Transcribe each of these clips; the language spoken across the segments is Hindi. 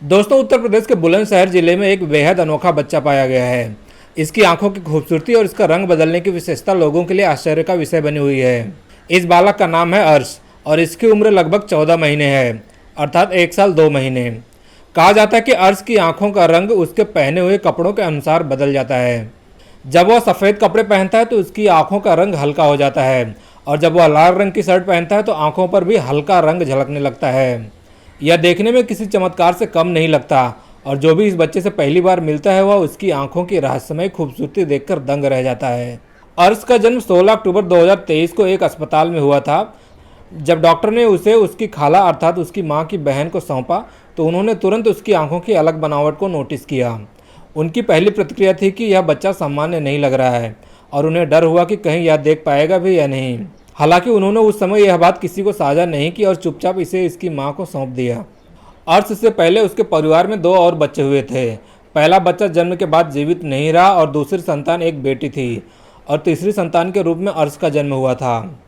दोस्तों, उत्तर प्रदेश के बुलंदशहर जिले में एक बेहद अनोखा बच्चा पाया गया है। इसकी आंखों की खूबसूरती और इसका रंग बदलने की विशेषता लोगों के लिए आश्चर्य का विषय बनी हुई है। इस बालक का नाम है अर्श और इसकी उम्र लगभग 14 महीने है, अर्थात 1 साल 2 महीने। कहा जाता है कि अर्श की आंखों का रंग उसके पहने हुए कपड़ों के अनुसार बदल जाता है। जब वह सफ़ेद कपड़े पहनता है तो उसकी आंखों का रंग हल्का हो जाता है, और जब वह लाल रंग की शर्ट पहनता है तो आंखों पर भी हल्का रंग झलकने लगता है। यह देखने में किसी चमत्कार से कम नहीं लगता, और जो भी इस बच्चे से पहली बार मिलता है वह उसकी आंखों की रहस्यमय खूबसूरती देखकर दंग रह जाता है। अर्श का जन्म 16 अक्टूबर 2023 को एक अस्पताल में हुआ था। जब डॉक्टर ने उसे उसकी खाला अर्थात उसकी मां की बहन को सौंपा तो उन्होंने तुरंत उसकी आंखों की अलग बनावट को नोटिस किया। उनकी पहली प्रतिक्रिया थी कि यह बच्चा सामान्य नहीं लग रहा है, और उन्हें डर हुआ कि कहीं यह देख पाएगा भी या नहीं। हालांकि उन्होंने उस समय यह बात किसी को साझा नहीं की और चुपचाप इसे इसकी मां को सौंप दिया। अर्श से पहले उसके परिवार में 2 और बच्चे हुए थे। पहला बच्चा जन्म के बाद जीवित नहीं रहा और दूसरी संतान एक बेटी थी, और तीसरी संतान के रूप में अर्श का जन्म हुआ था।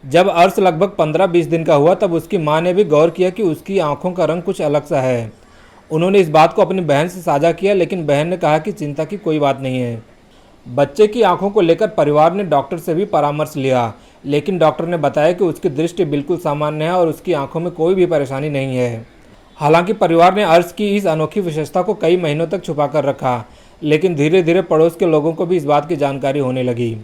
जब अर्श लगभग 15-20 दिन का हुआ तब उसकी मां ने भी गौर किया कि उसकी आंखों का रंग कुछ अलग सा है। उन्होंने इस बात को अपनी बहन से साझा किया, लेकिन बहन ने कहा कि चिंता की कोई बात नहीं है। बच्चे की आंखों को लेकर परिवार ने डॉक्टर से भी परामर्श लिया, लेकिन डॉक्टर ने बताया कि उसकी दृष्टि बिल्कुल सामान्य है और उसकी आंखों में कोई भी परेशानी नहीं है। हालांकि परिवार ने अर्श की इस अनोखी विशेषता को कई महीनों तक छुपा कर रखा, लेकिन धीरे धीरे पड़ोस के लोगों को भी इस बात की जानकारी होने लगी।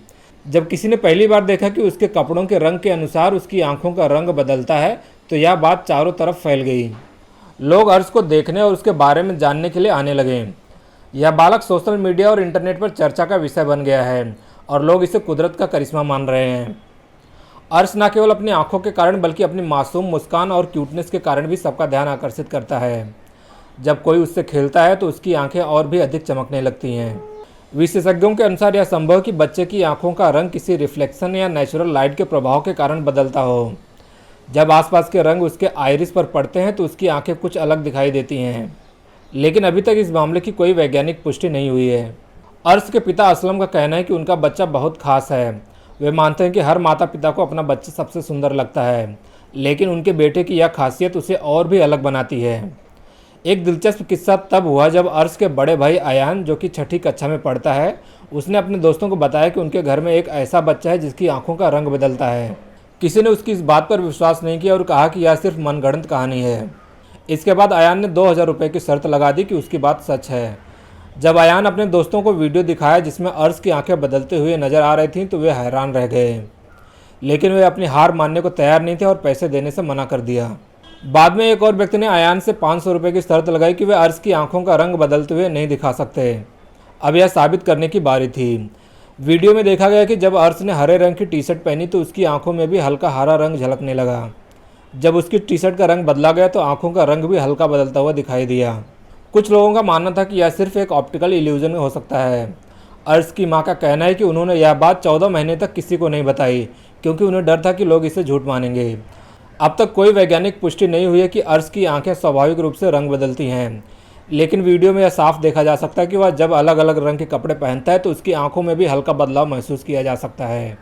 जब किसी ने पहली बार देखा कि उसके कपड़ों के रंग के अनुसार उसकी आंखों का रंग बदलता है तो यह बात चारों तरफ फैल गई। लोग अर्श को देखने और उसके बारे में जानने के लिए आने लगे। यह बालक सोशल मीडिया और इंटरनेट पर चर्चा का विषय बन गया है और लोग इसे कुदरत का करिश्मा मान रहे हैं। अर्श न केवल अपनी आंखों के कारण बल्कि अपनी मासूम मुस्कान और क्यूटनेस के कारण भी सबका ध्यान आकर्षित करता है। जब कोई उससे खेलता है तो उसकी आंखें और भी अधिक चमकने लगती हैं। विशेषज्ञों के अनुसार यह संभव है कि बच्चे की आंखों का रंग किसी रिफ्लेक्शन या नेचुरल लाइट के प्रभाव के कारण बदलता हो। जब आसपास के रंग उसके आइरिस पर पड़ते हैं तो उसकी आंखें कुछ अलग दिखाई देती हैं, लेकिन अभी तक इस मामले की कोई वैज्ञानिक पुष्टि नहीं हुई है। अर्श के पिता असलम का कहना है कि उनका बच्चा बहुत खास है। वे मानते हैं कि हर माता पिता को अपना बच्चा सबसे सुंदर लगता है, लेकिन उनके बेटे की यह खासियत उसे और भी अलग बनाती है। एक दिलचस्प किस्सा तब हुआ जब अर्श के बड़े भाई अयान, जो कि 6ठी कक्षा में पढ़ता है, उसने अपने दोस्तों को बताया कि उनके घर में एक ऐसा बच्चा है जिसकी आंखों का रंग बदलता है। किसी ने उसकी इस बात पर विश्वास नहीं किया और कहा कि यह सिर्फ मनगढ़ंत कहानी है। इसके बाद अयान ने 2000 रुपये की शर्त लगा दी कि उसकी बात सच है। जब अयान अपने दोस्तों को वीडियो दिखाया जिसमें अर्श की आंखें बदलते हुए नजर आ रही थीं तो वे हैरान रह गए, लेकिन वे अपनी हार मानने को तैयार नहीं थे और पैसे देने से मना कर दिया। बाद में एक और व्यक्ति ने अयान से 500 रुपये की शर्त लगाई कि वे अर्श की आंखों का रंग बदलते हुए नहीं दिखा सकते। अब यह साबित करने की बारी थी। वीडियो में देखा गया कि जब अर्श ने हरे रंग की टी शर्ट पहनी तो उसकी आंखों में भी हल्का हरा रंग झलकने लगा। जब उसकी टी शर्ट का रंग बदला गया तो आंखों का रंग भी हल्का बदलता हुआ दिखाई दिया। कुछ लोगों का मानना था कि यह सिर्फ एक ऑप्टिकल इल्यूजन हो सकता है। अर्श की मां का कहना है कि उन्होंने यह बात 14 महीने तक किसी को नहीं बताई, क्योंकि उन्हें डर था कि लोग इसे झूठ मानेंगे। अब तक कोई वैज्ञानिक पुष्टि नहीं हुई है कि अर्श की आंखें स्वाभाविक रूप से रंग बदलती हैं, लेकिन वीडियो में यह साफ देखा जा सकता है कि वह जब अलग अलग रंग के कपड़े पहनता है तो उसकी आंखों में भी हल्का बदलाव महसूस किया जा सकता है।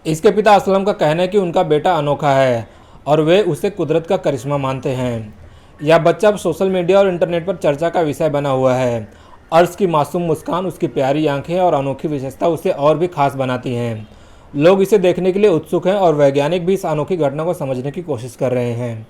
इसके पिता असलम का कहना है कि उनका बेटा अनोखा है और वे उसे कुदरत का करिश्मा मानते हैं। यह बच्चा अब सोशल मीडिया और इंटरनेट पर चर्चा का विषय बना हुआ है। अर्श की मासूम मुस्कान, उसकी प्यारी आंखें और अनोखी विशेषता उसे और भी खास बनाती हैं। लोग इसे देखने के लिए उत्सुक हैं और वैज्ञानिक भी इस अनोखी घटना को समझने की कोशिश कर रहे हैं।